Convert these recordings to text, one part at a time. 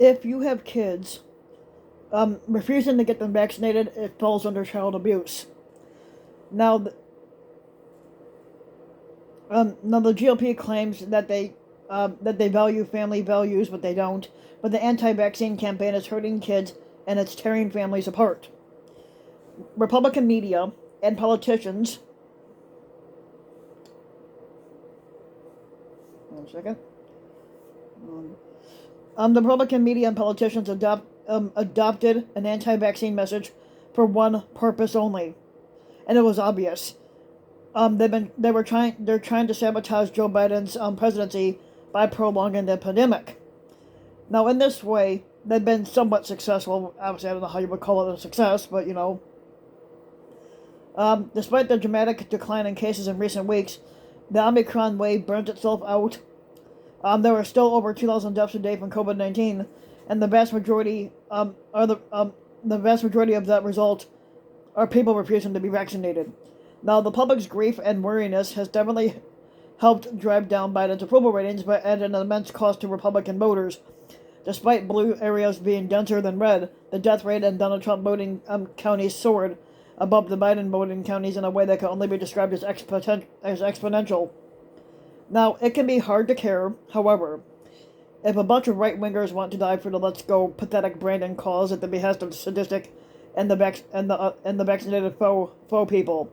if you have kids, refusing to get them vaccinated, it falls under child abuse. Now, now the GOP claims that they value family values, but they don't. But the anti-vaccine campaign is hurting kids and it's tearing families apart. Republican media and politicians. One second. The Republican media and politicians adopted an anti-vaccine message for one purpose only, and it was obvious. They're trying to sabotage Joe Biden's presidency by prolonging the pandemic. Now, in this way, they've been somewhat successful. Obviously, I don't know how you would call it a success, but despite the dramatic decline in cases in recent weeks, the Omicron wave burnt itself out. There were still over 2,000 deaths a day from COVID-19, and the vast majority of that result are people refusing to be vaccinated. Now, the public's grief and weariness has definitely helped drive down Biden's approval ratings, but at an immense cost to Republican voters. Despite blue areas being denser than red, the death rate in Donald Trump voting counties soared above the Biden voting counties in a way that can only be described as exponential. Now, it can be hard to care, however, if a bunch of right-wingers want to die for the let's go pathetic Brandon cause at the behest of the sadistic and the vaccinated faux people.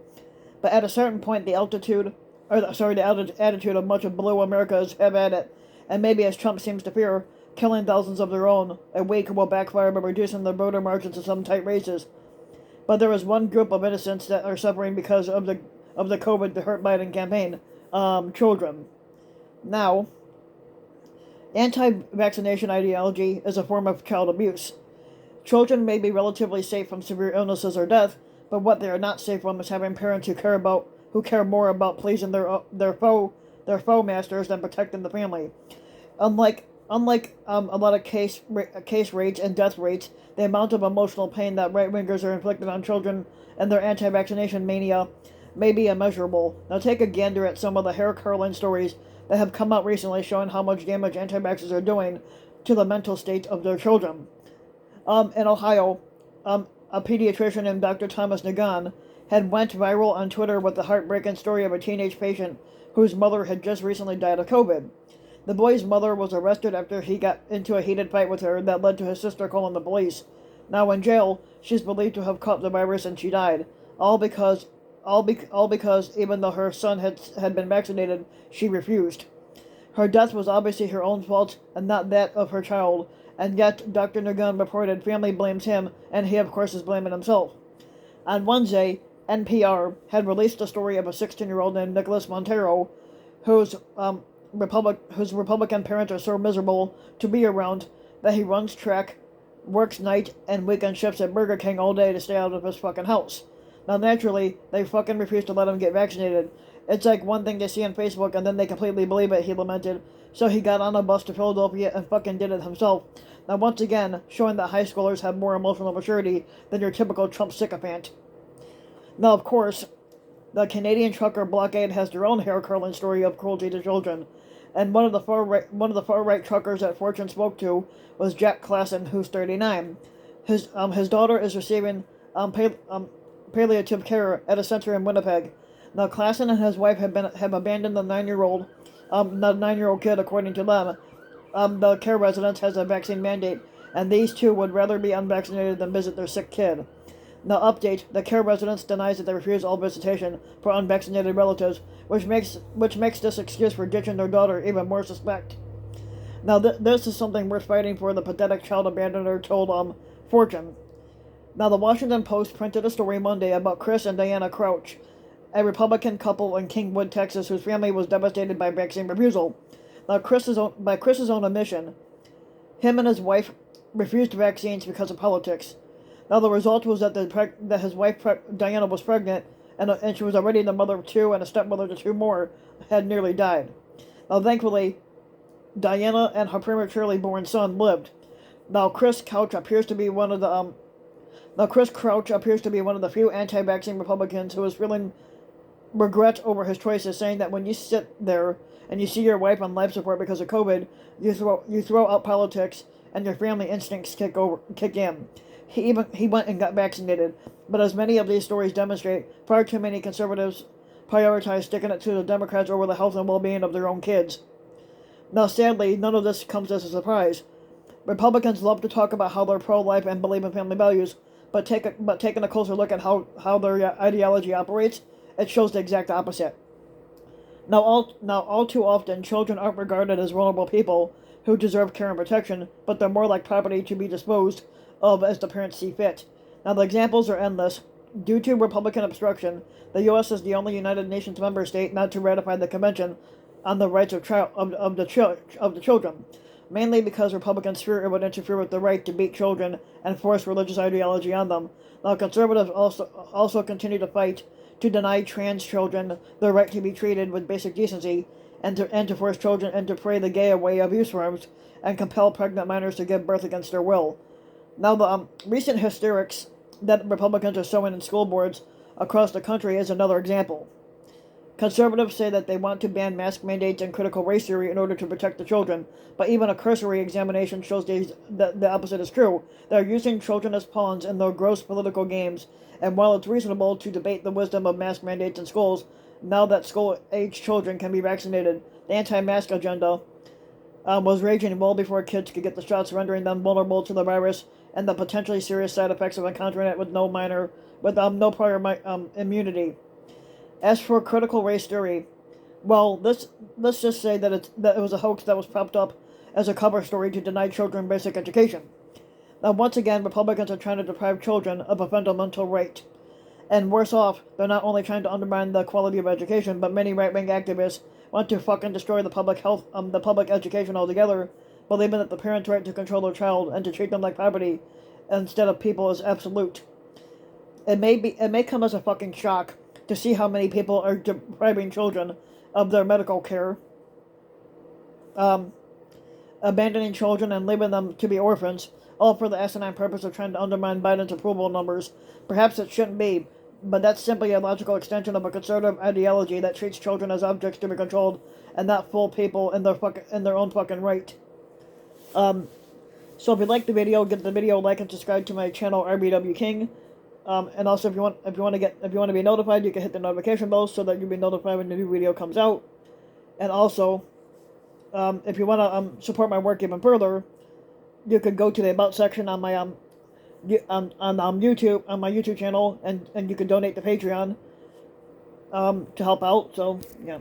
But at a certain point, the attitude of much of blue America is have at it, and maybe as Trump seems to fear, killing thousands of their own a week will backfire by reducing the voter margins to some tight races. But there is one group of innocents that are suffering because of the COVID to hurt Biden campaign, children. Now, anti-vaccination ideology is a form of child abuse. Children may be relatively safe from severe illnesses or death, but what they are not safe from is having parents who care more about pleasing their foe masters than protecting the family. Unlike a lot of case rates and death rates, the amount of emotional pain that right-wingers are inflicting on children and their anti-vaccination mania may be immeasurable. Now take a gander at some of the hair-curling stories that have come out recently showing how much damage anti-vaxxers are doing to the mental state of their children. In Ohio, a pediatrician named Dr. Thomas Nagan had went viral on Twitter with the heartbreaking story of a teenage patient whose mother had just recently died of COVID. The boy's mother was arrested after he got into a heated fight with her that led to his sister calling the police. Now in jail, she's believed to have caught the virus and she died. All because even though her son had been vaccinated, she refused. Her death was obviously her own fault and not that of her child, and yet Dr. Nagan reported family blames him, and he of course is blaming himself. On Wednesday, NPR had released a story of a 16-year-old named Nicholas Montero, whose Republican parents are so miserable to be around that he runs track, works night and weekend shifts at Burger King all day to stay out of his fucking house. Now naturally, they fucking refuse to let him get vaccinated. It's like one thing they see on Facebook and then they completely believe it, he lamented. So he got on a bus to Philadelphia and fucking did it himself. Now once again, showing that high schoolers have more emotional maturity than your typical Trump sycophant. Now of course, the Canadian trucker blockade has their own hair-curling story of cruelty to children, and one of the far-right truckers that Fortune spoke to was Jack Klassen, who's 39. His daughter is receiving palliative care at a center in Winnipeg. Now Klassen and his wife have abandoned the 9-year-old kid, according to them. The care residence has a vaccine mandate, and these two would rather be unvaccinated than visit their sick kid. Now update, the care residence denies that they refuse all visitation for unvaccinated relatives, which makes this excuse for ditching their daughter even more suspect. Now this is something worth fighting for, the pathetic child abandoner told Fortune. Now the Washington Post printed a story Monday about Chris and Diana Crouch, a Republican couple in Kingwood, Texas, whose family was devastated by vaccine refusal. Now by Chris's own admission, him and his wife refused vaccines because of politics. Now the result was that his wife Diana was pregnant, and she was already the mother of two, and a stepmother to two more had nearly died. Now thankfully, Diana and her prematurely born son lived. Now Chris Crouch appears to be one of the few anti-vaccine Republicans who is feeling regret over his choices, saying that when you sit there and you see your wife on life support because of COVID, you throw out politics and your family instincts kick in. He went and got vaccinated, but as many of these stories demonstrate, far too many conservatives prioritize sticking it to the Democrats over the health and well-being of their own kids. Now, sadly, none of this comes as a surprise. Republicans love to talk about how they're pro-life and believe in family values, but taking a closer look at how their ideology operates, it shows the exact opposite. Now, all too often, children aren't regarded as vulnerable people who deserve care and protection, but they're more like property to be disposed of as the parents see fit. Now, the examples are endless. Due to Republican obstruction, the U.S. is the only United Nations member state not to ratify the Convention on the Rights of the Children, mainly because Republicans fear it would interfere with the right to beat children and force religious ideology on them. Now, conservatives also continue to fight to deny trans children their right to be treated with basic decency, and to force children into pray the gay away abuse forms, and compel pregnant minors to give birth against their will. Now, the recent hysterics that Republicans are sowing in school boards across the country is another example. Conservatives say that they want to ban mask mandates and critical race theory in order to protect the children, but even a cursory examination shows that the opposite is true. They are using children as pawns in their gross political games, and while it's reasonable to debate the wisdom of mask mandates in schools, now that school-age children can be vaccinated, the anti-mask agenda was raging well before kids could get the shots, rendering them vulnerable to the virus and the potentially serious side effects of encountering it with no prior immunity. As for critical race theory, well, let's just say that it was a hoax that was propped up as a cover story to deny children basic education. Now, once again, Republicans are trying to deprive children of a fundamental right. And worse off, they're not only trying to undermine the quality of education, but many right-wing activists want to fucking destroy the public education altogether, believing that the parents' right to control their child and to treat them like property instead of people is absolute. It may come as a fucking shock to see how many people are depriving children of their medical care, abandoning children and leaving them to be orphans, all for the asinine purpose of trying to undermine Biden's approval numbers. Perhaps it shouldn't be, but that's simply a logical extension of a conservative ideology that treats children as objects to be controlled and not full people in their own fucking right. So if you like the video, give the video a like and subscribe to my channel RBW King. And also, if you want to be notified, you can hit the notification bell so that you'll be notified when the new video comes out. And also, if you want to support my work even further, you could go to the About section on my YouTube, on my YouTube channel, and you can donate to Patreon to help out. So yeah.